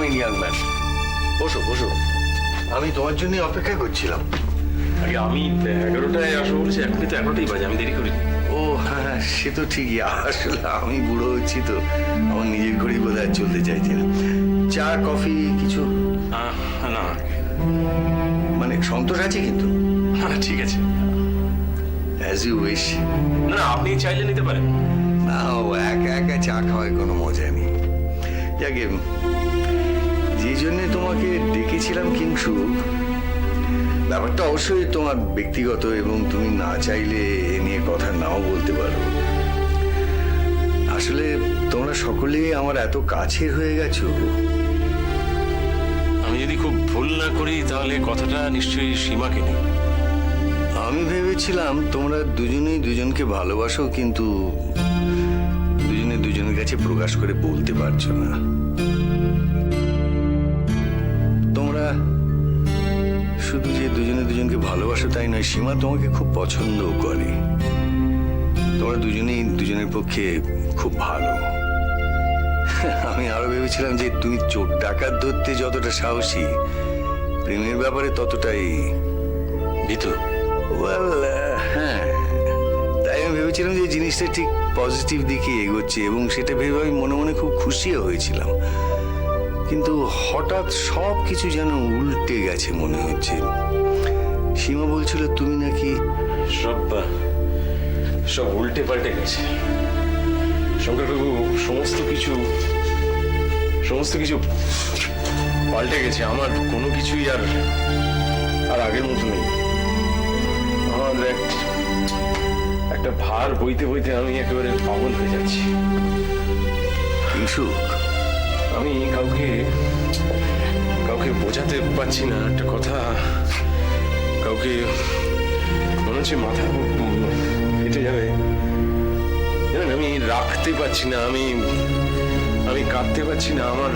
Fine young man. বসো বসো। আমি তোমার জন্য অপেক্ষা করছিলাম। আগে আমি 11টায় আসবো বলেছি, এখনই তো 11টাই বাজে, আমি দেরি করি। ও হ্যাঁ, সে তো ঠিকই। আসলে আমি বুড়ো হচ্ছি তো আমার নিজের ঘড়ি বোধ হয় চলতে চাইছে না। চা কফি কিছু? না মানে সন্তোষ আছে কিন্তু। ঠিক আছে। As you wish. না না, আপনি চাইলে নিতে পারেন। না, ও একা একা চা খাওয়ায় কোনো মজা নেই। যাকে যে জন্যে তোমাকে ডেকেছিলাম কিংসু, ব্যাপারটা অবশ্যই তোমার ব্যক্তিগত এবং তুমি না চাইলে এ নিয়ে কথা নাও বলতে পারো। আসলে তোমরা সকলেই আমার এত কাছের হয়ে গেছো। আমি যদি খুব ভুল না করি তাহলে কথাটা নিশ্চয়ই সীমাকে নেই। আমি ভেবেছিলাম তোমরা দুজনেই দুজনকে ভালোবাসো, কিন্তু দুজনে দুজনের কাছে প্রকাশ করে বলতে পারছো না। তোমরা শুধু যে দুজনে দুজনকে ভালোবাসো তাই নয়, সীমা তোমাকে খুব পছন্দও করে। তোমরা দুজনেই দুজনের পক্ষে খুব ভালো। আমি আরো ভেবেছিলাম যে তুমি চোর ডাকাত ধরতে যতটা সাহসী, প্রেমের ব্যাপারে ততটাই ভিতু। হ্যাঁ, তাই আমি ভেবেছিলাম যে জিনিসটা ঠিক পজিটিভ দিকে এগোচ্ছে এবং সেটা ভেবে আমি মনে মনে খুব খুশিও হয়েছিলাম। কিন্তু হঠাৎ সব কিছু যেন উল্টে গেছে মনে হচ্ছে। সীমা বলছিল তুমি নাকি সব উল্টে পাল্টে গেছে শঙ্করবাবু। সমস্ত কিছু পাল্টে গেছে। আমার কোনো কিছুই আর আগের মতো নেই। আমার একটা ভার বইতে বইতে আমি একেবারে পাগল হয়ে যাচ্ছি। কিংসুক, আমি কাউকে বোঝাতে পারছি না একটা কথা। কাউকে মনে হচ্ছে মাথা কেটে যাবে। জানেন, আমি রাখতে পারছি না, আমি কাঁদতে পারছি না। আমার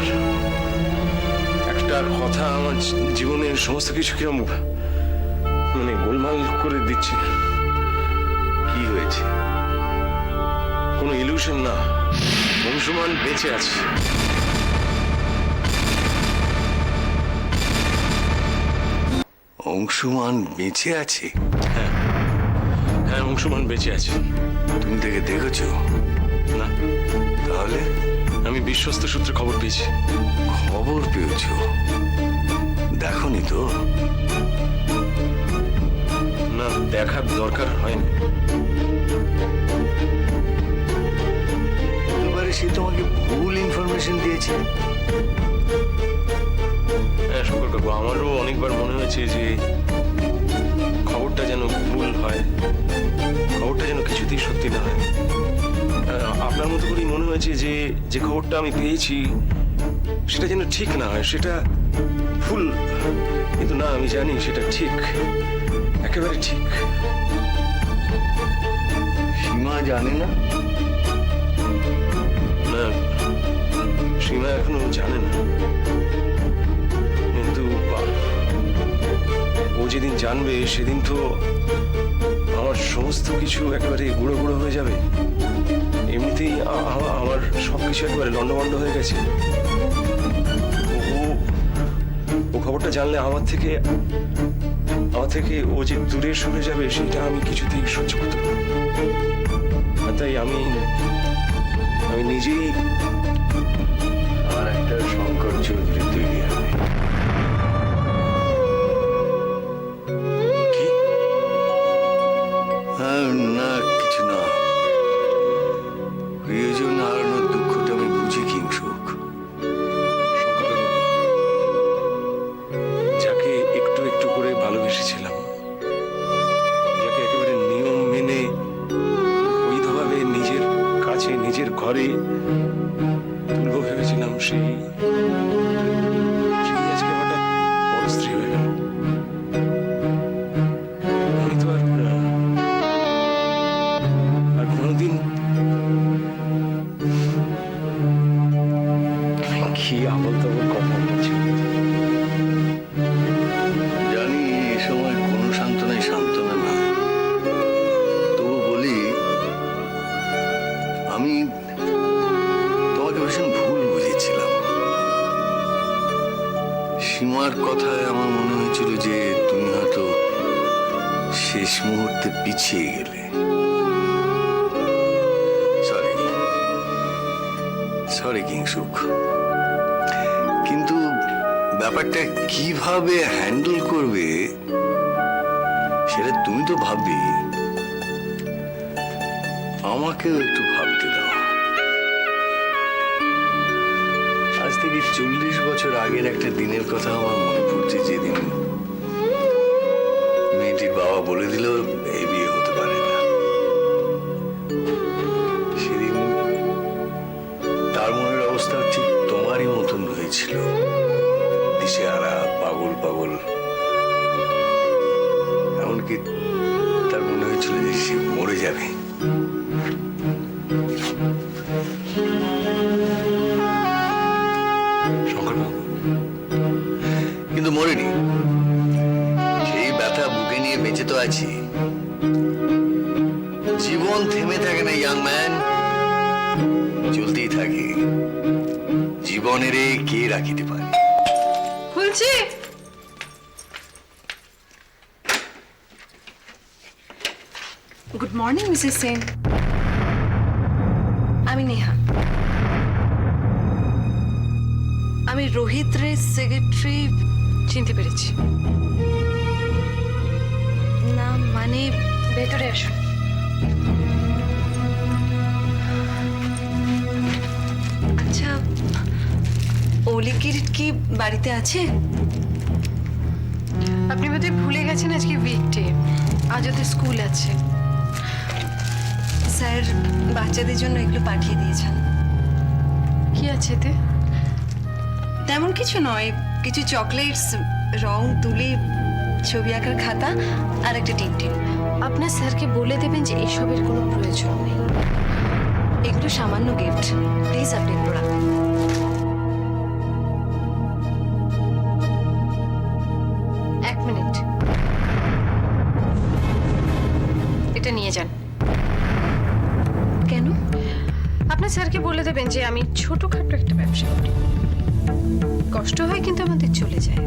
একটা কথা আমার জীবনের সমস্ত কিছু কিরম মানে গোলমাল করে দিচ্ছে। কি হয়েছে? কোনো ইলিউশন না, অংশুমান বেঁচে আছে। অংশুমান বেঁচে আছে? হ্যাঁ, অংশুমান বেঁচে আছে। তুমি তাকে দেখেছো? না। তাহলে? আমি বিশ্বস্ত সূত্রে খবর পেয়েছি। খবর পেয়েছো? দেখোনি তো? না, দেখার দরকার হয়নি। এবারে সে তোমাকে ভুল ইনফরমেশন দিয়েছে। হ্যাঁ শঙ্করবাবু, আমারও অনেকবার মনে হয়েছে যে খবরটা যেন ভুল হয়, খবরটা যেন কিছুতেই সত্যি না হয়। আপনার মতো করেই মনে হয়েছে যে খবরটা আমি পেয়েছি সেটা যেন ঠিক না হয়, সেটা ভুল। কিন্তু না, আমি জানি সেটা ঠিক, একেবারে ঠিক। সীমা জানে না? না, সীমা এখনো জানে না। কিন্তু ও যেদিন জানবে সেদিন তো আমার সমস্ত কিছু একেবারে গুঁড়ো গুঁড়ো হয়ে যাবে। এমনিতেই আমার সবকিছু একেবারে লন্ডভন্ড হয়ে গেছে। ও খবরটা জানলে আমার থেকে ও যে দূরে সরে যাবে সেটা আমি কিছুতেই সহ্য করতে পারবো না। তাই আমি নিজেই আর একটা শঙ্কর চৌধুরী তৈরি হবে। কি? না, কিছু না। প্রিয়জন হারানোর দুঃখটা আমি বুঝি কিংসুক। যাকে একটু একটু করে ভালোবেসেছিলাম, যাকে একেবারে নিয়ম মেনে বৈধভাবে নিজের কাছে নিজের ঘরে সীমার কথায় আমার মনে হয়েছিল যে তুমি হয়তো শেষ মুহূর্তে পিছিয়ে গেলে। সরি কিংসুক, কিন্তু ব্যাপারটা কিভাবে হ্যান্ডেল করবে সেটা তুমি তো ভাববে, আমাকেও একটু ভাবতে দাও। আজ থেকে 40 বছর আগের একটা দিনের কথা আমার মনে পড়ছে, যেদিন মেয়েটির বাবা বলে দিল এই বিয়ে হতে পারে না। সেদিন তার মনের অবস্থা ঠিক তোমারই মতন হয়েছিল, দিশেহারা, পাগল পাগল। এমনকি তার মনে হয়েছিল যে সে মরে যাবে। কিন্তু মরিনি, সেই ব্যথা বুকে নিয়ে বেঁচে তো আছি। জীবন থেমে থাকে না ইয়াং ম্যান, চলতেই থাকে। জীবনের কে রাখিতে পারে? খুলছি। Good morning Mrs Sen. আমি নেহা। আমি রোহিত রে সেক্রেটারি। চিনতে পেরেছি না, মানে ভেতরে আসুন। আচ্ছা, ওলি কিরিট কি বাড়িতে আছে? আপনি বোধহয় ভুলে গেছেন আজকে উইকডে, আজ ওদের স্কুল আছে। স্যার বাচ্চাদের জন্য এগুলো পাঠিয়ে দিয়েছেন। কি আছে এতে? তেমন কিছু নয়, কিছু চকলেটস, রং তুলি, ছবি আঁকার খাতা আর একটা টিনটিন। আপনার স্যারকে বলে দেবেন যে এসবের কোনো প্রয়োজন নেই। এগুলো সামান্য গিফট, প্লিজ আপনি এগুলো রাখুন। এক মিনিট, এটা নিয়ে যান। কেন? আপনার স্যারকে বলে দেবেন যে আমি ছোটখাটো একটা ব্যবসা করি, কষ্ট হয় কিন্তু আমাদের চলে যায়।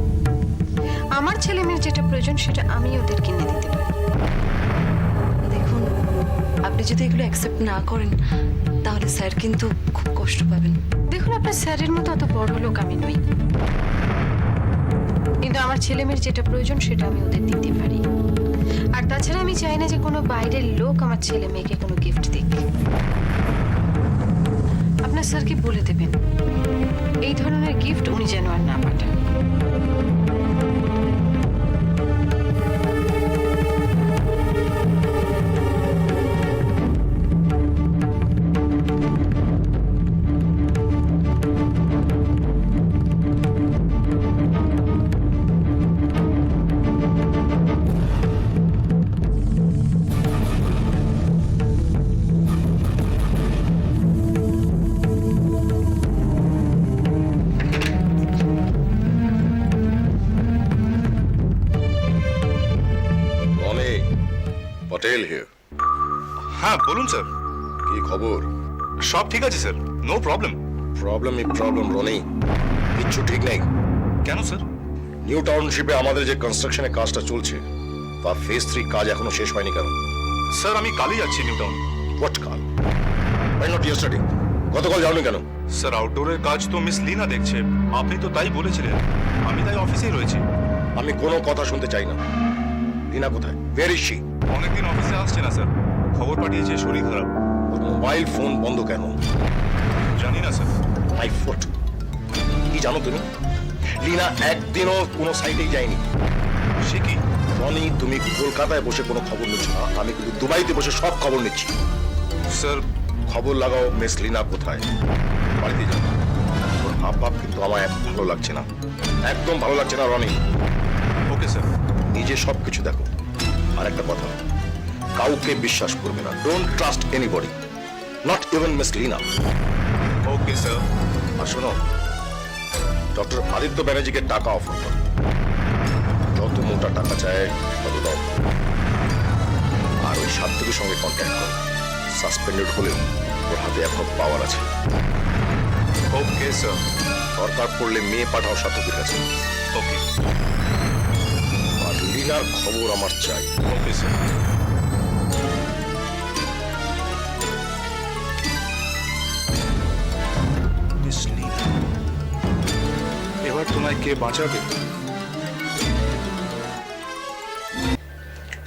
আমার ছেলে মেয়ের যেটা প্রয়োজন সেটা আমি ওদের কিনে দিতে পারি। দেখুন, আপনি যদি এগুলো অ্যাকসেপ্ট না করেন তাহলে স্যার কিন্তু খুব কষ্ট পাবেন। দেখুন, আপনার স্যারের মতো অত বড় লোক আমি নই, কিন্তু আমার ছেলে মেয়ের যেটা প্রয়োজন সেটা আমি ওদের দিতে পারি। আর তাছাড়া আমি চাই না যে কোনো বাইরের লোক আমার ছেলে মেয়েকে কোনো গিফট দিক। আপনার স্যারকে বলে দেবেন এই ধরনের গিফট উনি যেন আর না পাঠান। পটেল হিয়ার। হ্যাঁ বলুন স্যার। কি খবর? সব ঠিক আছে sir, no problem. Problem Roni, কিচ্ছু ঠিক নেই। কেন স্যার? নিউ টাউনশিপে আমাদের যে কনস্ট্রাকশনের কাজটা চলছে তার ফেজ 3 কাজ এখনো শেষ হয়নি কেন? স্যার আমি কালই যাচ্ছি নিউ টাউন। হোয়াট কাল? Why not yesterday? গতকাল যাওনি কেন? স্যার আউটডোরের কাজ তো মিস লিনা দেখছে, আপনি তো তাই বলেছিলেন, আমি তাই অফিসেই রয়েছি। আমি কোনো কথা শুনতে চাই না। টিনা কোথায়? Where is she? অনেকদিন অফিসে আসছে না স্যার, খবর পাঠিয়েছে শরীর খারাপ। ওর মোবাইল ফোন বন্ধ কেন? জানি না স্যার। My foot. কি জানো তুমি? লিনা একদিনও কোনো সাইটেই যায়নি। সে কি? রনি, তুমি কলকাতায় বসে কোনো খবর নিচ্ছ না, আমি কিন্তু দুবাইতে বসে সব খবর নিচ্ছি। স্যার খবর লাগাও মিস লিনা কোথায়। বাড়িতে যাও। ওর ভাব কিন্তু আমার ভালো লাগছে না, একদম ভালো লাগছে না রনি। Okay sir. নিজে সব কিছু দেখো। আর একটা কথা, কাউকে বিশ্বাস করবে না। Don't trust anybody, not even miss Leena. Okay sir. আর শোনো, ডক্টর আদিত্য ব্যানার্জিকে টাকা অফার করো। যত মোটা টাকা চায় তত দাও। আর ওই সাত্তকের সঙ্গে কন্ট্যাক্ট করো। সাসপেন্ডেড হলেও ওর হাতে এখনো পাওয়ার আছে। Okay sir. দরকার পড়লে মেয়ে পাঠাও সাতকের কাছে। ওকে আর লীলার খবর আমার চাই। Okay sir. মিস লীনা, এবার তোমায় কে বাঁচাবে?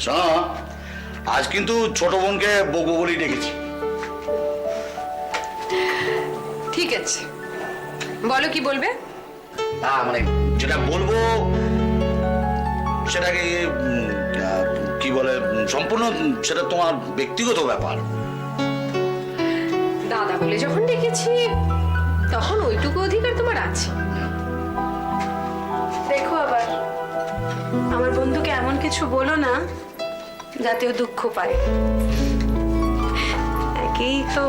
শোনো, আজ কিন্তু ছোট বোনকে বকবো বলেই ডেকেছি। ঠিক আছে, বলো কি বলবে। না মানে যেটা বলবো সেটাকে কি বলে, সম্পূর্ণ সেটা তোমার ব্যক্তিগত ব্যাপার। দাদা বলে যখন ডেকেছি তখন ওইটুকু অধিকার তোমার আছে। দেখো আবার আমার বন্ধুকে এমন কিছু বলো না যাতে ও দুঃখ পায়। একেই তো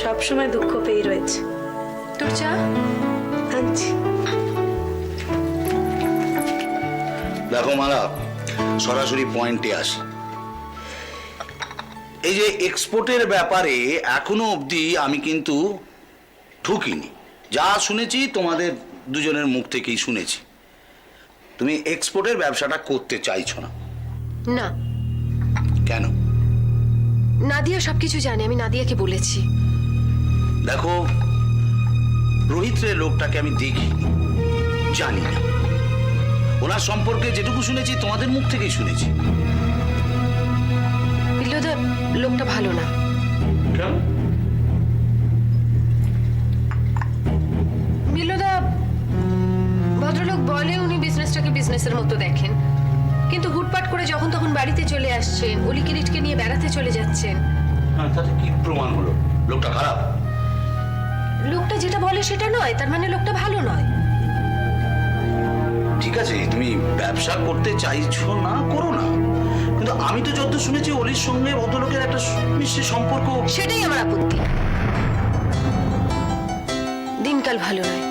সবসময় দুঃখ পেয়ে রয়েছে। তোর চা আনছি। দেখো মালা, সরাসরি পয়েন্টে আসি। এই যে এক্সপোর্টের ব্যাপারে এখনো অবধি আমি কিন্তু ঠকিনি। যা শুনেছি তোমাদের দুজনের মুখ থেকেই শুনেছি। তুমি এক্সপোর্টের ব্যবসাটা করতে চাইছো না না, কেন? নাদিয়া সবকিছু জানে, আমি নাদিয়াকে বলেছি। দেখো, রোহিত রে লোকটাকে আমি দেখিনি, জানি না। ওনার সম্পর্কে যেটুকু শুনেছি তোমাদের মুখ থেকেই শুনেছি। বিল্লুদা লোকটা ভালো না। কেন? বিল্লুদা ভদ্রলোক বলে উনি বিজনেসটাকে বিজনেসের মতো দেখেন, কিন্তু হুটপাট করে যখন তখন বাড়িতে চলে আসছেন, অলি কিরিটকে নিয়ে বেড়াতে চলে যাচ্ছেন। তাতে কি প্রমাণ হলো লোকটা খারাপ? লোকটা যেটা বলে সেটা নয়, তার মানে লোকটা ভালো নয়। ঠিক আছে, তুমি ব্যবসা করতে চাইছো না, করো না, কিন্তু আমি তো যত শুনেছি অলির সঙ্গে ভদ্রলোকের একটা মিষ্টি সম্পর্ক। সেটাই আমার আপত্তি। দিনকাল ভালো নয়,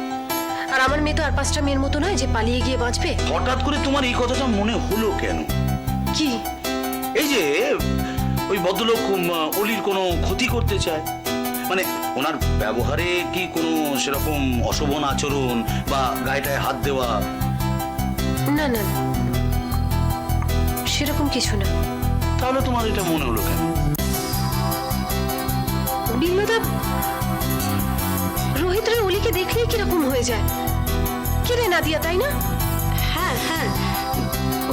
আর আমার মেয়ে তো আর 5টা মেয়ের মতো নয় যে পালিয়ে গিয়ে বাঁচবে। হঠাৎ করে তোমার এই কথাটা মনে হলো কেন? কি? এই যে ওই ভদ্রলোক অলির কোনো ক্ষতি করতে চায়, মানে ওনার ব্যবহারে কি কোনো সেরকম অশোভন আচরণ বা গায়েটায় হাত দেওয়া? না না, সেরকম কিছু না। তাহলে তোমার এটা মনে হলো কেন? বিল্লুদা রোহিতরে অলিকে দেখলেই কিরকম হয়ে যায়। কি রে নাদিয়া, তাই না? হ্যাঁ হ্যাঁ,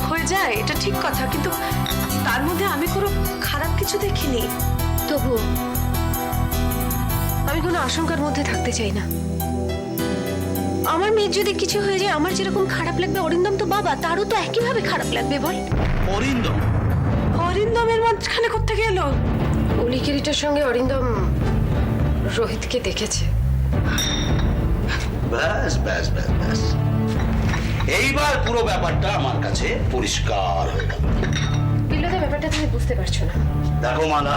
হয়ে যায়, এটা ঠিক কথা, কিন্তু তার মধ্যে আমি কোনো খারাপ কিছু দেখিনি। তবুও আমি কোনো আশঙ্কার মধ্যে থাকতে চাই না। আমার মেয়ের যদি কিছু হয়ে যায়, আমার যেরকম খারাপ লাগবে, অরিন্দম তো বাবা, তারও তো একইভাবে খারাপ লাগবে। বল। অরিন্দম? অরিন্দমের মাঝখানে কোত্থেকে এলো? অলি কিরিটের সঙ্গে অরিন্দম রোহিতকে দেখেছে। ব্যাস ব্যাস ব্যাস ব্যাস, এইবার পুরো ব্যাপারটা আমার কাছে পরিষ্কার হয়ে গেল। বিল্লুদা ব্যাপারটা তুমি বুঝতে পারছো না। দেখো মালা,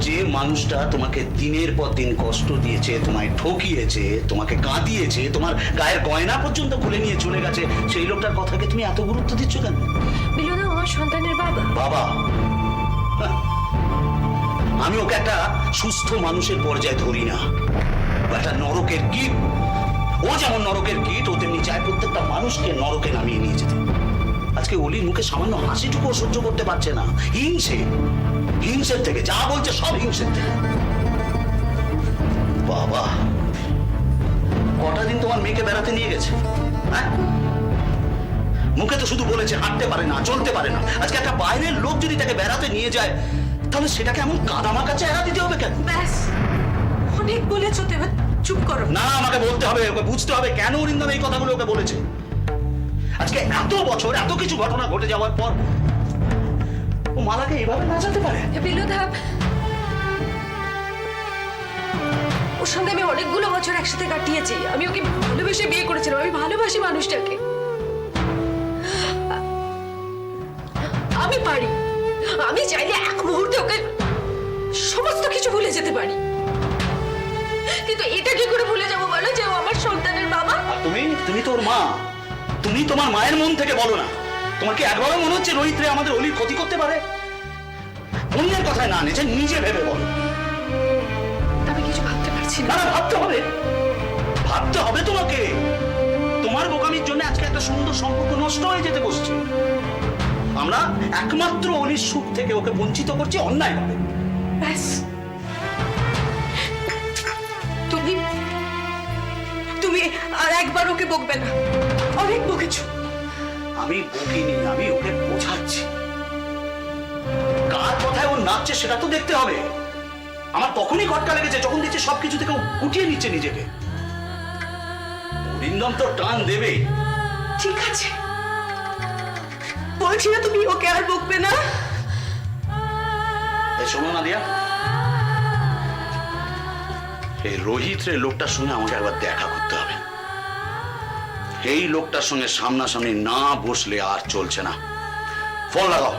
যে মানুষটা তোমাকে দিনের পর দিন কষ্ট দিয়েছে, তোমায় ঠকিয়েছে, তোমাকে কাঁদিয়েছে, তোমার গায়ের গয়না পর্যন্ত খুলে নিয়ে চলে গেছে, সেই লোকটার কথাকে তুমি এত গুরুত্ব দিচ্ছ কেন? বিল্লুদা আমার সন্তানের বাবা। বাবা? হাহ, আমি ওকে একটা সুস্থ মানুষের পর্যায়ে ধরি না, একটা নরকের কীট। ও যেমন নরকের কীট, ও তেমনি চায় প্রত্যেকটা মানুষকে নরকে নামিয়ে নিয়ে যেতে। আজকে অলির মুখে সামান্য হাসিটুকু সহ্য করতে পারছে না। হিংসের থেকে, যা বলছে সব হিংসের থেকে। বাবা, কটা দিন তোমার মেয়েকে বেড়াতে নিয়ে গেছে? হ্যাঁ, মুখে তো শুধু বলেছে হাঁটতে পারে না, চলতে পারে না। আজকে একটা বাইরের লোক যদি তাকে বেড়াতে নিয়ে যায়, তাহলে সেটাকে এমন কাদামাকা চেহারা দিতে হবে কেন? ব্যাস, অনেক বলেছো তো, এবার চুপ করো। না, আমাকে বলতে হবে, ওকে বুঝতে হবে কেন অরিন্দম এই কথাগুলো ওকে বলেছে। আজকে এত বছর এত কিছু ঘটনা ঘটে যাওয়ার পর ও মালাকে এইভাবে নাচাতে পারে? বিল্লুদা, ওর সঙ্গে আমি অনেকগুলো বছর একসাথে কাটিয়েছি। আমি ওকে ভালোবেসে বিয়ে করেছিলাম। আমি ভালোবাসি মানুষটাকে। আমি পারি, আমি চাইলে এক মুহূর্তে ওকে সমস্ত কিছু ভুলে যেতে পারি, কিন্তু এটা কি করে ভুলে যাবো বলো, যে ও আমার সন্তানের বাবা? আর তুমি তোর মা, তুমি তোমার মায়ের মন থেকে বলো না, তোমার কি একবারও মনে হচ্ছে রোহিত রে আমাদের অলির ক্ষতি করতে পারে? অন্যের কথায় না নেচে নিজে ভেবে বলো। আমি কিছু ভাবতে পারছি না। না, ভাবতে হবে। ভাবতে হবে তোমাকে। তোমার বোকামির জন্য আজকে একটা সুন্দর সম্পর্ক নষ্ট হয়ে যেতে বসছে। আমরা একমাত্র অলির সুখ থেকে ওকে বঞ্চিত করছি অন্যায় ভাবে। ব্যাস, তুমি তুমি আর একবার ওকে বকবে না, অনেক বকেছো। আমি বকিনি, আমি ওকে বোঝাচ্ছি। কার কথায় ও নাচছে সেটা তো দেখতে হবে। আমার তখনই খটকা লেগেছে যখন দেখছি সবকিছু থেকে ও গুটিয়ে নিচ্ছে নিজেকে। অরিন্দম তো টান দেবে। ঠিক আছে, বলছি না তুমি ওকে আর বকবে না। শোনো না দিয়া, এই রোহিত রে লোকটার সঙ্গে আমাকে একবার দেখা করতে হবে। এই লোকটার সঙ্গে সামনাসামনি না বসলে আর চলছে না। ফোন লাগাও।